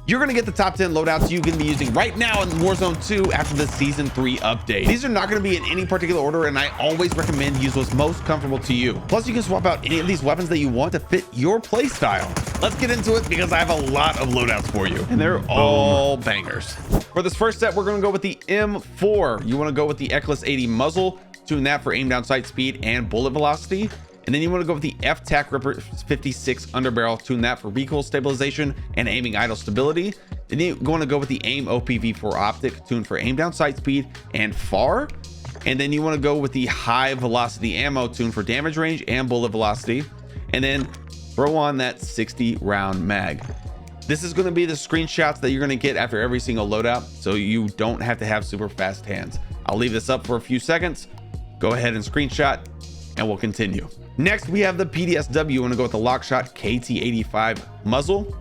You're going to get the top 10 loadouts you can be using right now in Warzone 2 after the Season 3 update. These are not going to be in any particular order, and I always recommend use what's most comfortable to you. Plus, you can swap out any of these weapons that you want to fit your play style. Let's get into it because I have a lot of loadouts for you, and they're all bangers. For this first set, we're going to go with the M4. You want to go with the Eclipse 80 muzzle, tune that for aim down sight speed and bullet velocity. And then you want to go with the F-TAC Ripper 56 underbarrel, tune that for recoil stabilization and aiming idle stability. Then you want to go with the AIM OPV4 optic, tuned for aim down sight speed and far. And then you want to go with the high velocity ammo, tuned for damage range and bullet velocity. And then throw on that 60 round mag. This is going to be the screenshots that you're going to get after every single loadout, so you don't have to have super fast hands. I'll leave this up for a few seconds. Go ahead and screenshot and we'll continue. Next, we have the PDSW. You want to go with the Lockshot KT85 muzzle.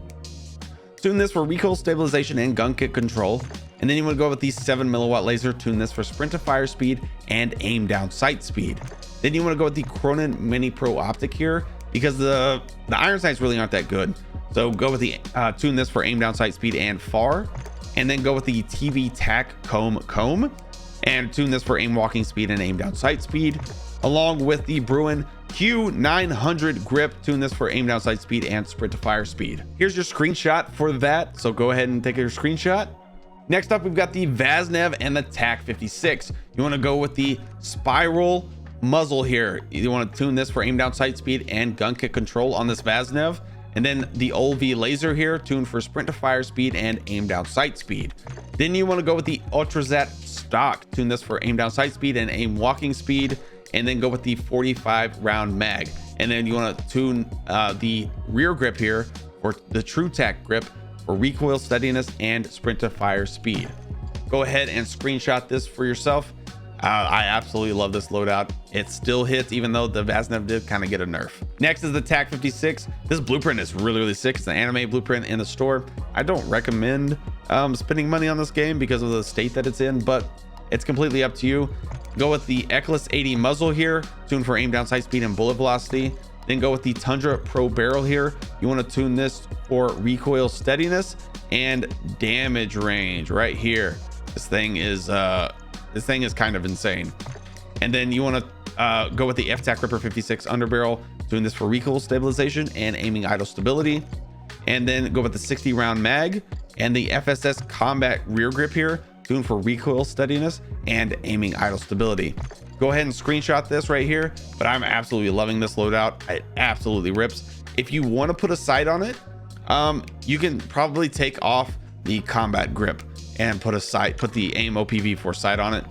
Tune this for recoil stabilization and gun kick control. And then you want to go with the 7 milliwatt laser. Tune this for sprint to fire speed and aim down sight speed. Then you want to go with the Cronin Mini Pro optic here because the iron sights really aren't that good. So go with the tune this for aim down sight speed and far. And then go with the TV TAC comb and tune this for aim walking speed and aim down sight speed, along with the Bruin Q900 grip. Tune this for aim down sight speed and sprint to fire speed. Here's your screenshot for that, so go ahead and take your screenshot. Next up, we've got the Vasnav and the TAC 56. You want to go with the spiral muzzle here. You want to tune this for aim down sight speed and gun kick control on this Vasnav. And then the OLV laser here, tuned for sprint to fire speed and aim down sight speed. Then you want to go with the Ultrazat stock, tune this for aim down sight speed and aim walking speed. And then go with the 45 round mag. And then you want to tune the rear grip here for the True Tac grip for recoil steadiness and sprint to fire speed. Go ahead and screenshot this for yourself. I absolutely love this loadout. It still hits even though the Vasnav did kind of get a nerf. Next is the TAC 56. This blueprint is really sick. It's an anime blueprint in the store. I don't recommend spending money on this game because of the state that it's in, but it's completely up to you. Go with the Eclipse 80 muzzle here, tuned for aim down sight speed and bullet velocity. Then go with the Tundra Pro barrel here. You want to tune this for recoil steadiness and damage range right here. This thing is kind of insane. And then you want to go with the F-TAC Ripper 56 underbarrel, tune this for recoil stabilization and aiming idle stability. And then go with the 60 round mag and the FSS combat rear grip here, tuned for recoil steadiness and aiming idle stability. Go ahead and screenshot this right here, but I'm absolutely loving this loadout. It absolutely rips. If you want to put a sight on it, you can probably take off the combat grip and put the AIM OPV4 sight on it.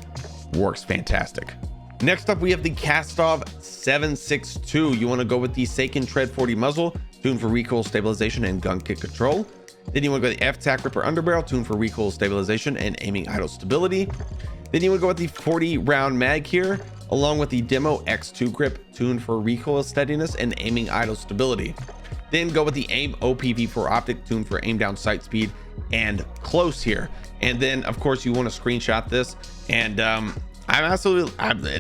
Works fantastic. Next up, we have the Kastov 762. You want to go with the Seiken Tread 40 muzzle, tuned for recoil stabilization and gun kick control. Then you want to go with the F-TAC Ripper underbarrel, tuned for recoil stabilization and aiming idle stability. Then you want to go with the 40 round mag here, along with the Demo X2 grip, tuned for recoil steadiness and aiming idle stability. Then go with the AIM OPV4 optic, tuned for aim down sight speed and close here. And then of course you want to screenshot this. And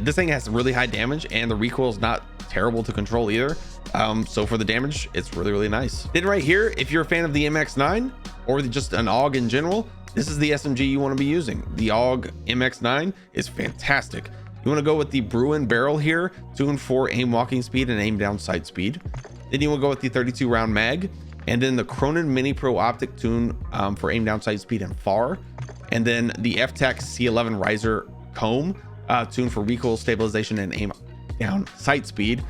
this thing has really high damage and the recoil is not terrible to control either. So for the damage, it's really nice. Then right here, if you're a fan of the MX9 or just an AUG in general, this is the SMG you want to be using. The AUG MX9 is fantastic. You want to go with the Bruin barrel here, tuned for aim walking speed and aim down sight speed. Then you will go with the 32 round mag, and then the Cronin Mini Pro optic, tune for aim down sight speed and far. And then the F-TAC C11 riser comb, tuned for recoil stabilization and aim down sight speed,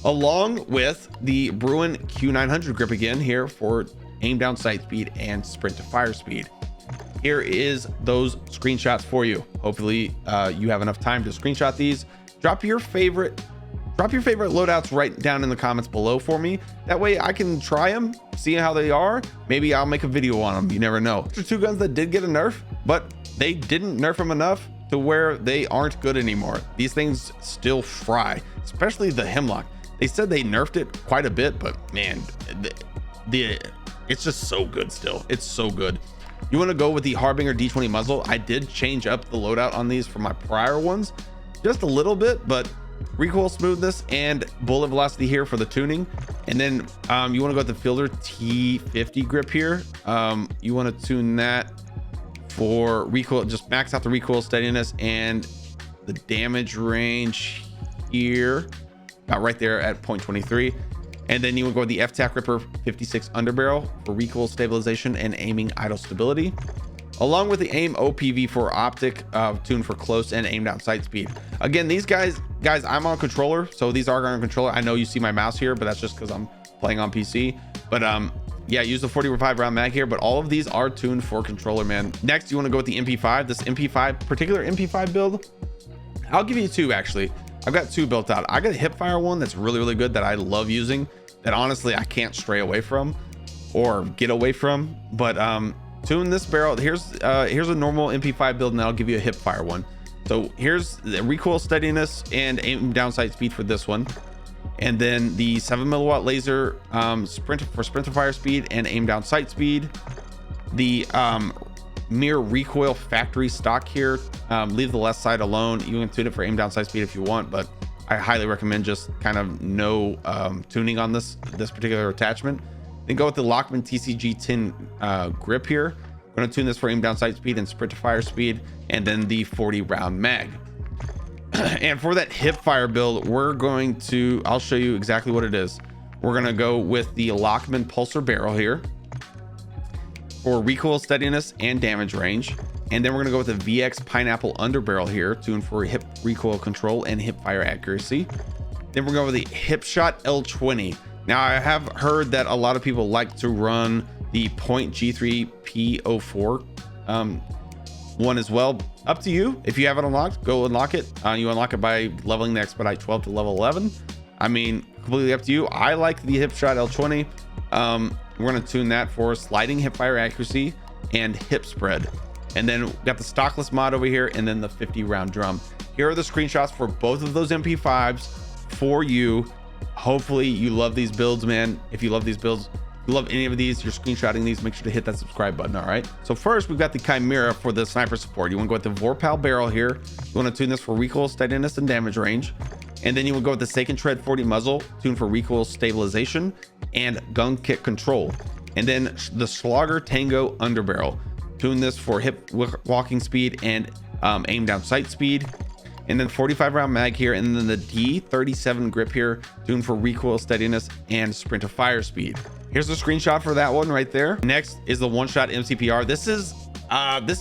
along with the Bruin Q900 grip again here for aim down sight speed and sprint to fire speed. Here is those screenshots for you. Hopefully you have enough time to screenshot these. Drop your favorite loadouts right down in the comments below for me. That way I can try them, see how they are. Maybe I'll make a video on them. You never know. These are two guns that did get a nerf, but they didn't nerf them enough to where they aren't good anymore. These things still fry, especially the Hemlock. They said they nerfed it quite a bit, but man, it's just so good still. It's so good. You want to go with the Harbinger D20 muzzle. I did change up the loadout on these from my prior ones just a little bit, but recoil smoothness and bullet velocity here for the tuning. And then you want to go with the Fielder T50 grip here. You want to tune that for recoil, just max out the recoil steadiness and the damage range here, about right there at 0.23. And then you will go with the FTAC Ripper 56 underbarrel for recoil stabilization and aiming idle stability, along with the aim OPV for optic tuned for close and aim down sight speed. Again, these guys, I'm on controller, so these are on controller. I know you see my mouse here, but that's just because I'm playing on PC. But yeah, use the 45 round mag here, but all of these are tuned for controller, man. Next, you want to go with the MP5. This particular MP5 build, I'll give you two actually. I've got two built out. I got a hipfire one that's really, really good that I love using, that honestly I can't stray away from or get away from. But tune this barrel. Here's a normal MP5 build, and I'll give you a hipfire one. So here's the recoil steadiness and aim down sight speed for this one, and then the 7mm laser sprinter fire speed and aim down sight speed. The mirror recoil factory stock here, leave the left side alone. You can tune it for aim down sight speed if you want, but I highly recommend just kind of no tuning on this particular attachment. Then go with the Lockman TCG 10 grip here. I'm going to tune this for aim down sight speed and sprint to fire speed, and then the 40 round mag. And for that hip fire build, I'll show you exactly what it is. We're going to go with the Lockman pulsar barrel here for recoil steadiness and damage range. And then we're going to go with the VX pineapple underbarrel here, tuned for hip recoil control and hip fire accuracy. Then we're going with the Hip Shot L20. Now, I have heard that a lot of people like to run the Point G3 P04 one as well. Up to you. If you have it unlocked, go unlock it. You unlock it by leveling the Expedite 12 to level 11. I mean, completely up to you. I like the Hip Shot L20. We're going to tune that for sliding hip fire accuracy and hip spread. And then we got the stockless mod over here, and then the 50 round drum. Here are the screenshots for both of those MP5s for you. Hopefully you love these builds, man. If you love these builds, you love any of these, you're screenshotting these, make sure to hit that subscribe button. All right, so first we've got the Chimera for the sniper support. You want to go with the Vorpal barrel here. You want to tune this for recoil steadiness and damage range. And then you will go with the Stake and Tread 40 muzzle, tuned for recoil stabilization and gun kick control. And then the Slogger Tango underbarrel, tune this for hip walking speed and aim down sight speed. And then 45 round mag here, and then the D37 grip here, tuned for recoil steadiness and sprint to fire speed. Here's the screenshot for that one right there. Next is the one-shot MCPR. This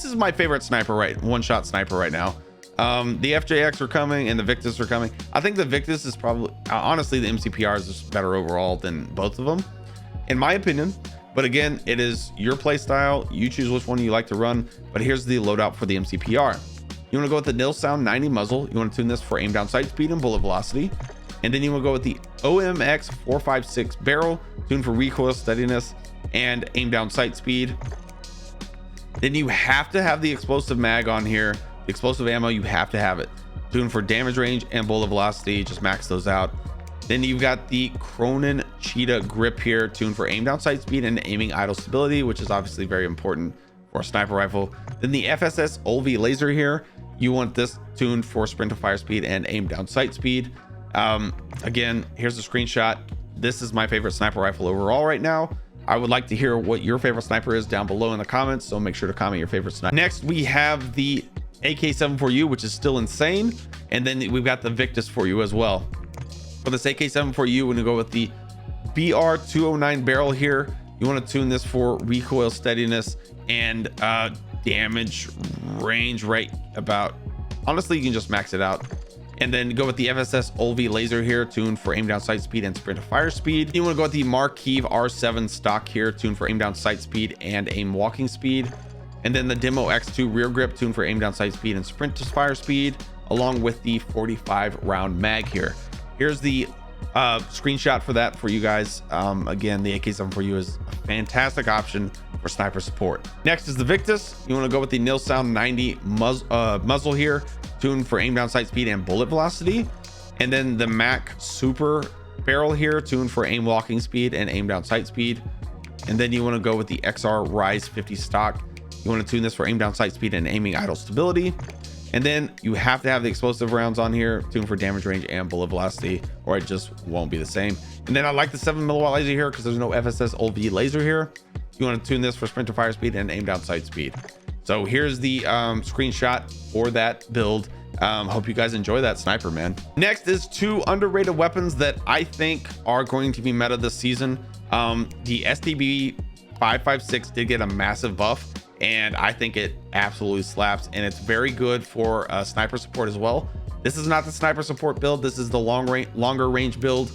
is my favorite sniper, one-shot sniper right now. The FJX are coming and the Victus are coming. I think the Victus is probably, honestly, the MCPR is just better overall than both of them, in my opinion. But again, it is your play style. You choose which one you like to run. But here's the loadout for the MCPR. You want to go with the Nil Sound 90 muzzle. You want to tune this for aim down sight speed and bullet velocity. And then you want to go with the OMX 456 barrel, tuned for recoil steadiness and aim down sight speed. Then you have to have the explosive mag on here. The explosive ammo, you have to have it. Tuned for damage range and bullet velocity. Just max those out. Then you've got the Cronin Cheetah grip here, tuned for aim down sight speed and aiming idle stability, which is obviously very important for a sniper rifle. Then the FSS Ulvi laser here. You want this tuned for sprint to fire speed and aim down sight speed. Again, here's the screenshot. This is my favorite sniper rifle overall right now. I would like to hear what your favorite sniper is down below in the comments, so make sure to comment your favorite sniper. Next, we have the AK7 for you, which is still insane. And then we've got the Victus for you as well. For this AK7 for you, we're gonna go with the BR209 barrel here. You want to tune this for recoil steadiness and damage range right about, honestly, you can just max it out. And then go with the FSS Ulvi laser here, tuned for aim down sight speed and sprint to fire speed. You want to go with the Marquise R7 stock here, tuned for aim down sight speed and aim walking speed. And then the Demo X2 rear grip, tuned for aim down sight speed and sprint to fire speed, along with the 45 round mag here. Here's the screenshot for that for you guys. Again, the AK7 for you is a fantastic option for sniper support. Next is the Victus. You want to go with the Nil Sound 90 muzzle here, tuned for aim down sight speed and bullet velocity. And then the Mac Super barrel here, tuned for aim walking speed and aim down sight speed. And then you want to go with the XR Rise 50 stock. You want to tune this for aim down sight speed and aiming idle stability. And then you have to have the explosive rounds on here, tuned for damage range and bullet velocity, or it just won't be the same. And then I like the 7 milliwatt laser here because there's no FSS OV laser here. You want to tune this for sprinter fire speed and aim down sight speed. So here's the screenshot for that build. Hope you guys enjoy that sniper, man. Next is 2 underrated weapons that I think are going to be meta this season. The STB 556 did get a massive buff, and I think it absolutely slaps, and it's very good for sniper support as well. This is not the sniper support build. This is the longer range build.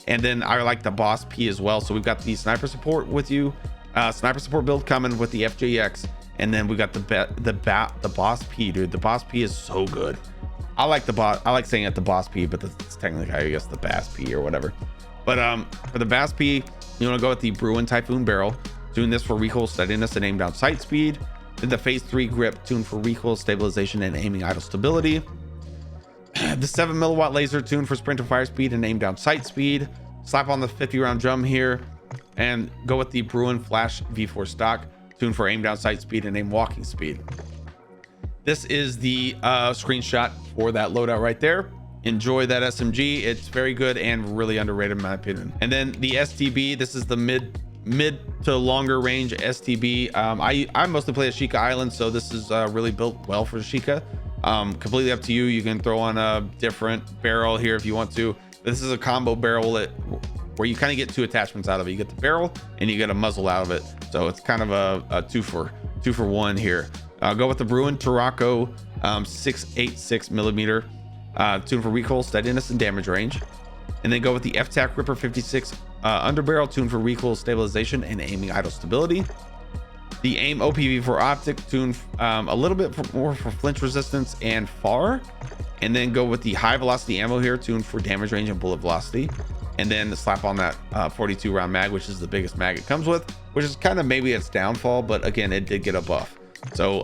And then I like the boss P as well. So we've got the sniper support with you, sniper support build coming with the FJX. And then we got the boss P, dude. The boss P is so good. I like saying it the boss P, but it's technically, I guess, the bass P or whatever. But for the bass P, you want to go with the Bruin Typhoon barrel. Tune this for recoil steadiness and aim down sight speed. Then the phase 3 grip, tuned for recoil stabilization and aiming idle stability. The 7 milliwatt laser, tuned for sprint to fire speed and aim down sight speed. Slap on the 50 round drum here, and go with the Bruin Flash V4 stock, tuned for aim down sight speed and aim walking speed. This is the screenshot for that loadout right there. Enjoy that SMG. It's very good and really underrated in my opinion. And then the STB, this is the mid to longer range STB. I mostly play at Sheikah Island, so this is really built well for Sheikah. Completely up to you. You can throw on a different barrel here if you want to. This is a combo barrel where you kind of get 2 attachments out of it. You get the barrel and you get a muzzle out of it, so it's kind of a two for one here. Go with the Bruin Tarraco 686 millimeter, tuned for recoil steadiness and damage range. And then go with the FTAC Ripper 56 underbarrel, tuned for recoil stabilization and aiming idle stability. The AIM OPV for optic, tuned a little bit more for flinch resistance and far. And then go with the high velocity ammo here, tuned for damage range and bullet velocity. And then slap on that 42 round mag, which is the biggest mag it comes with, which is kind of maybe its downfall, but again, it did get a buff. So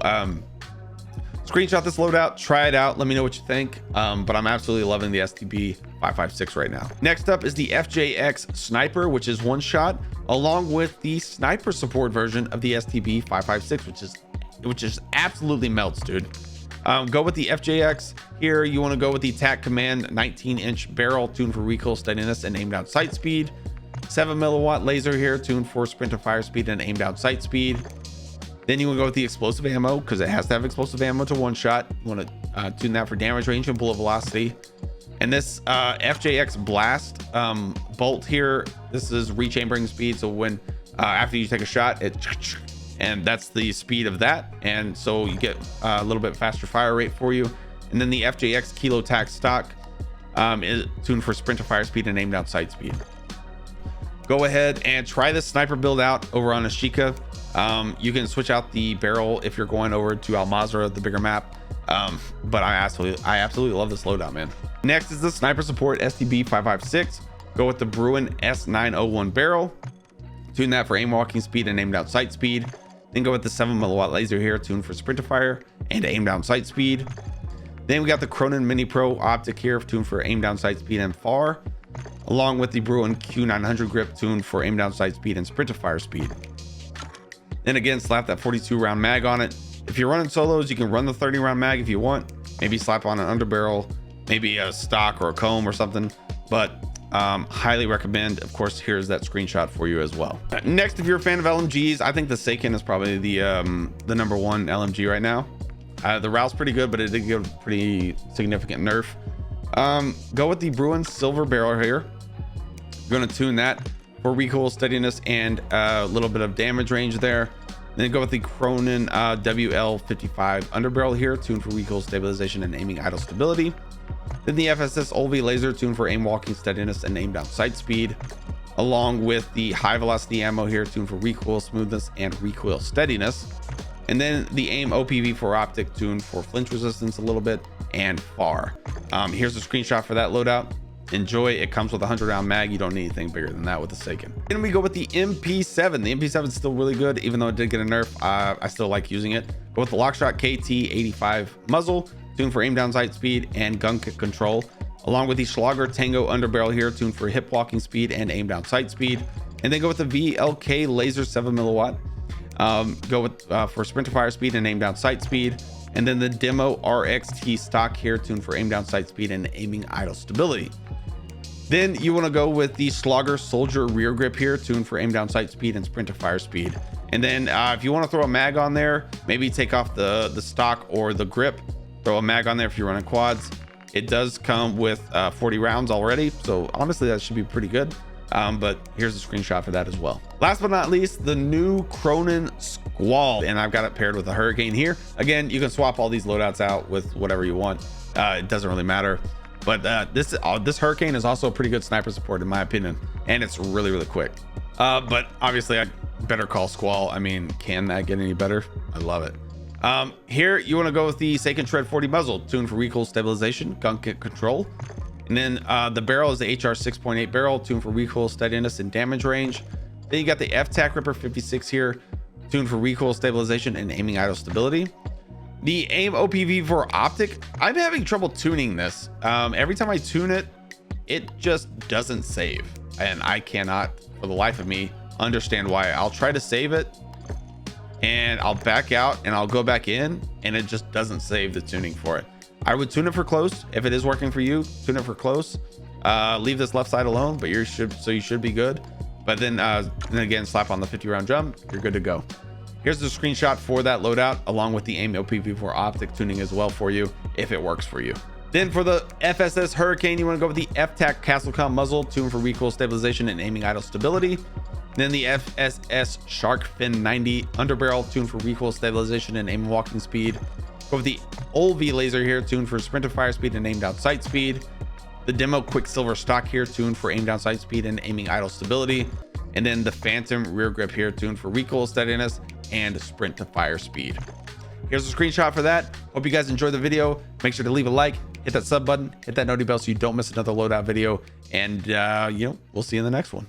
screenshot this loadout, try it out, let me know what you think. But I'm absolutely loving the STB 556 right now. Next up is the FJX Sniper, which is 1 shot, along with the sniper support version of the STB 556, which is absolutely melts, dude. Go with the FJX here. You want to go with the TAC Command 19-inch barrel, tuned for recoil steadiness and aim down sight speed. 7 milliwatt laser here, tuned for sprint to fire speed and aim down sight speed. Then you want to go with the explosive ammo because it has to have explosive ammo to 1 shot. You want to tune that for damage range and bullet velocity. And this FJX Blast bolt here, this is rechambering speed. So when after you take a shot, and that's the speed of that, and so you get a little bit faster fire rate for you. And then the FJX Kilo TAC stock is tuned for sprint to fire speed and aim down sight speed. Go ahead and try this sniper build out over on Ashika. You can switch out the barrel if you're going over to Al Mazrah, the bigger map. But I absolutely love this loadout, man. Next is the sniper support STB 556. Go with the Bruin S901 barrel, tune that for aim walking speed and aim down sight speed. Then go with the 7 milliwatt laser here, tuned for sprint to fire and aim down sight speed. Then we got the Cronin Mini Pro optic here, tuned for aim down sight speed and far, along with the Bruin Q900 grip, tuned for aim down sight speed and sprint to fire speed. Then again, slap that 42 round mag on it. If you're running solos, you can run the 30 round mag if you want. Maybe slap on an underbarrel, maybe a stock or a comb or something, but highly recommend. Of course, here's that screenshot for you as well. Next, if you're a fan of LMGs, I think the Seiken is probably the number 1 LMG right now. The Ral's pretty good, but it did get a pretty significant nerf. Go with the Bruin Silver barrel here. You're going to tune that for recoil steadiness and a little bit of damage range there. Then go with the Cronin WL55 underbarrel here, tuned for recoil stabilization and aiming idle stability. Then the FSS OV laser, tuned for aim walking steadiness and aim down sight speed, along with the high velocity ammo here, tuned for recoil smoothness and recoil steadiness. And then the AIM OPV for optic, tuned for flinch resistance a little bit and far. Here's a screenshot for that loadout. Enjoy. It comes with a 100 round mag. You don't need anything bigger than that with the Seiken. Then we go with the MP7. The MP7 is still really good, even though it did get a nerf. I still like using it. Go with the Lockshot KT85 muzzle, tuned for aim down sight speed and gun kick control, along with the Schlager Tango underbarrel here, tuned for hip walking speed and aim down sight speed. And then go with the VLK laser 7 milliwatt. Go with for sprint to fire speed and aim down sight speed. And then the demo RXT stock here, tuned for aim down sight speed and aiming idle stability. Then you want to go with the Slogger Soldier rear grip here, tuned for aim down sight speed and sprint to fire speed. And then if you want to throw a mag on there, maybe take off the stock or the grip, throw a mag on there if you're running quads. It does come with 40 rounds already, so honestly that should be pretty good. But here's a screenshot for that as well. Last but not least, the new Cronin Squall, and I've got it paired with a Hurricane here. Again, you can swap all these loadouts out with whatever you want. It doesn't really matter. But this Hurricane is also a pretty good sniper support in my opinion, and it's really quick. But obviously I better call Squall. I mean, can that get any better? I love it. Here you want to go with the Seiken Shred 40 muzzle, tuned for recoil stabilization, gun kick control. And then the barrel is the HR 6.8 barrel, tuned for recoil steadiness and damage range. Then you got the FTAC Ripper 56 here, tuned for recoil stabilization and aiming idle stability. The AIM OPV4 optic, I'm having trouble tuning this. Every time I tune it, it just doesn't save, and I cannot for the life of me understand why. I'll try to save it and I'll back out and I'll go back in and it just doesn't save the tuning for it. I would tune it for close. If it is working for you, tune it for close. Leave this left side alone, but you should be good. But then again, slap on the 50 round drum, you're good to go. Here's the screenshot for that loadout, along with the AIM OPV4 optic tuning as well for you, if it works for you. Then for the FSS Hurricane, you want to go with the FTAC Castle Comp muzzle, tuned for recoil stabilization and aiming idle stability. Then the FSS Shark Fin 90 underbarrel, tuned for recoil stabilization and aim walking speed. Go with the OLV laser here, tuned for sprint to fire speed and aim down sight speed. The demo Quicksilver stock here, tuned for aim down sight speed and aiming idle stability. And then the Phantom rear grip here, tuned for recoil steadiness and sprint to fire speed. Here's a screenshot for that. Hope you guys enjoyed the video. Make sure to leave a like, hit that sub button, hit that noti bell so you don't miss another loadout video, and we'll see you in the next one.